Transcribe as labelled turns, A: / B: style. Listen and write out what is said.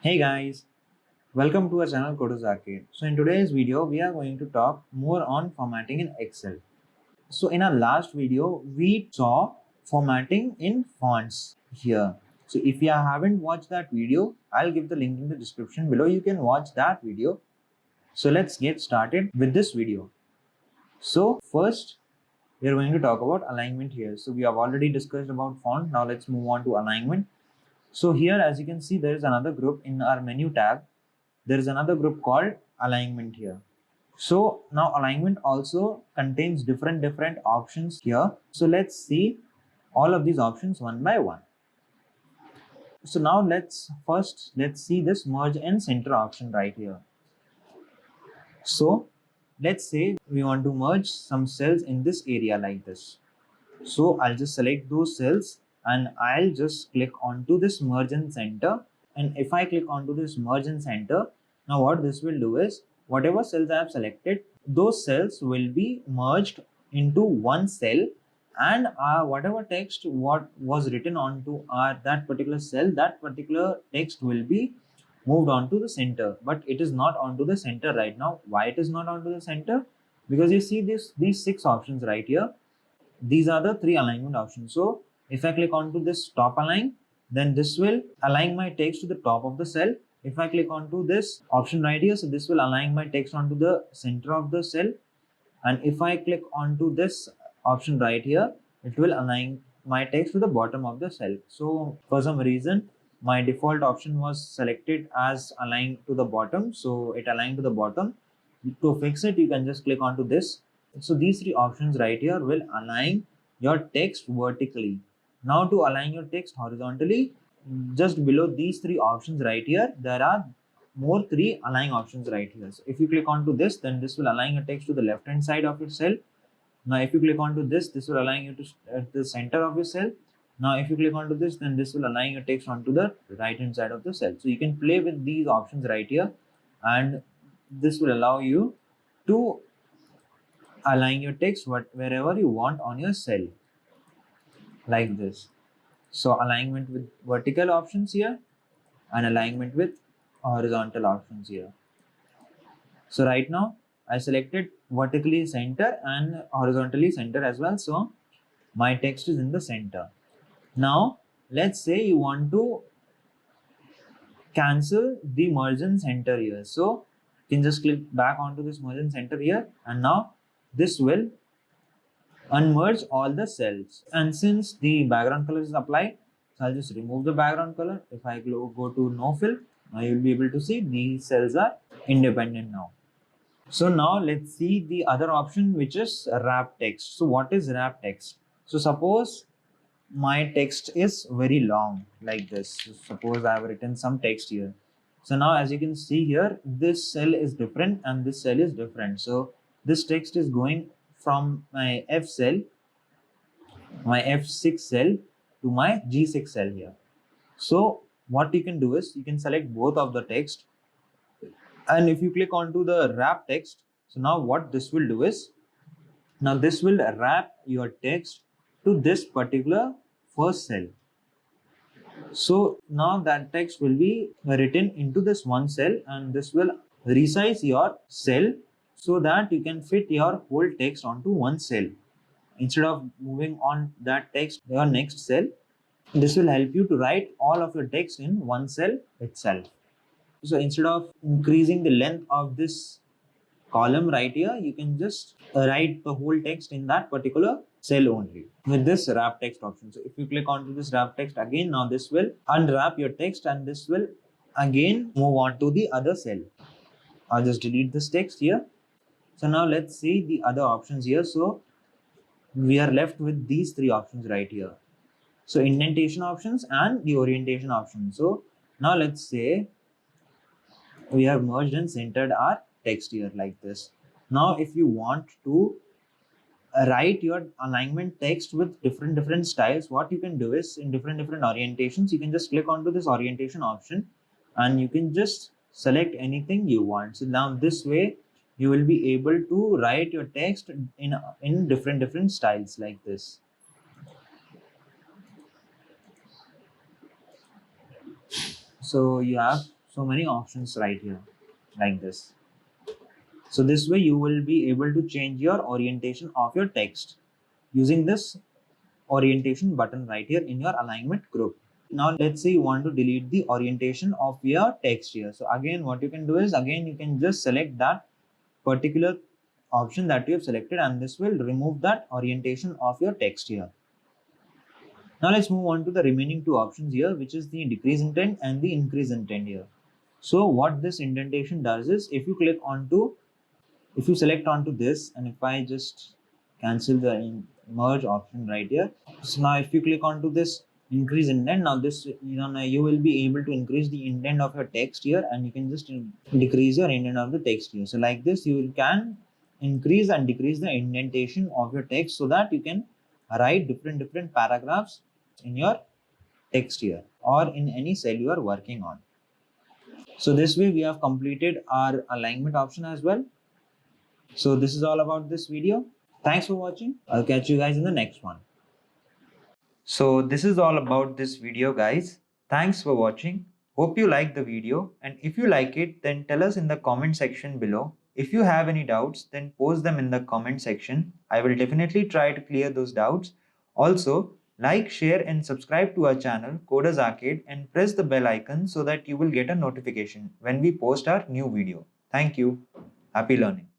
A: Hey guys, welcome to our channel Kodos Arcade. So in today's video, we are going to talk more on formatting in Excel. So in our last video, we saw formatting in fonts here. So if you haven't watched that video, I'll give the link in the description below. You can watch that video. So let's get started with this video. So first, we are going to talk about alignment here. So we have already discussed about font. Now let's move on to alignment. So here, as you can see, there is another group in our menu tab. There is another group called alignment here. So now alignment also contains different options here. So let's see all of these options one by one. So now let's see this merge and center option right here. So let's say we want to merge some cells in this area like this. So I'll just select those cells and I'll just click onto this merge and center. And if I click onto this merge and center, now what this will do is whatever cells I have selected, those cells will be merged into one cell, and whatever text what was written onto that particular cell, that particular text will be moved onto the center. But it is not onto the center right now. Why it is not onto the center? Because you see these six options right here. These are the three alignment options. So if I click onto this top align, then this will align my text to the top of the cell. If I click onto this option right here, so this will align my text onto the center of the cell. And if I click onto this option right here, it will align my text to the bottom of the cell. So for some reason, my default option was selected as aligned to the bottom. So it aligned to the bottom. To fix it, you can just click onto this. So these three options right here will align your text vertically. Now to align your text horizontally, just below these three options right here, there are more three align options right here. So if you click onto this, then this will align your text to the left hand side of your cell. Now if you click onto this will align you to the center of your cell. Now if you click onto this, then this will align your text onto the right hand side of the cell. So you can play with these options right here, and this will allow you to align your text wherever you want on your cell like this. So alignment with vertical options here and alignment with horizontal options here. So right now I selected vertically center and horizontally center as well. So my text is in the center. Now let's say you want to cancel the merge and center here. So you can just click back onto this merge and center here, and now this will unmerge all the cells. And since the background color is applied, so I'll just remove the background color. If I go to no fill, now you'll be able to see these cells are independent now. So now let's see the other option, which is wrap text. So what is wrap text? So suppose my text is very long like this. So suppose I have written some text here. So now as you can see here, this cell is different and this cell is different. So this text is going from my F cell, my F6 cell, to my G6 cell here. So what you can do is you can select both of the text, and if you click onto the wrap text, so now what this will do is, now this will wrap your text to this particular first cell. So now that text will be written into this one cell, and this will resize your cell so that you can fit your whole text onto one cell. Instead of moving on that text to your next cell, this will help you to write all of your text in one cell itself. So instead of increasing the length of this column right here, you can just write the whole text in that particular cell only with this wrap text option. So if you click onto this wrap text again, now this will unwrap your text and this will again move on to the other cell. I'll just delete this text here. So now let's see the other options here. So we are left with these three options right here. So indentation options and the orientation option. So now let's say we have merged and centered our text here like this. Now if you want to write your alignment text with different styles, what you can do is in different orientations, you can just click onto this orientation option and you can just select anything you want. So now this way you will be able to write your text in different styles like this. So you have so many options right here like this. So this way you will be able to change your orientation of your text using this orientation button right here in your alignment group. Now let's say you want to delete the orientation of your text here. So again what you can do is, again you can just select that particular option that you have selected, and this will remove that orientation of your text here. Now let's move on to the remaining two options here, which is the decrease intent and the increase intent here. So what this indentation does is, if you select onto this, and if I just cancel the merge option right here. So now if you click onto this increase indent, now this, now you will be able to increase the indent of your text here, and you can just decrease your indent of the text here. So like this you can increase and decrease the indentation of your text so that you can write different paragraphs in your text here or in any cell you are working on. So this way we have completed our alignment option as well. So this is all about this video. Thanks for watching. I'll catch you guys in the next one. So this is all about this video, guys. Thanks for watching. Hope you like the video, and if you like it, then tell us in the comment section below. If you have any doubts, then post them in the comment section. I will definitely try to clear those doubts. Also, like, share and subscribe to our channel Coders Arcade and press the bell icon so that you will get a notification when we post our new video. Thank you. Happy learning.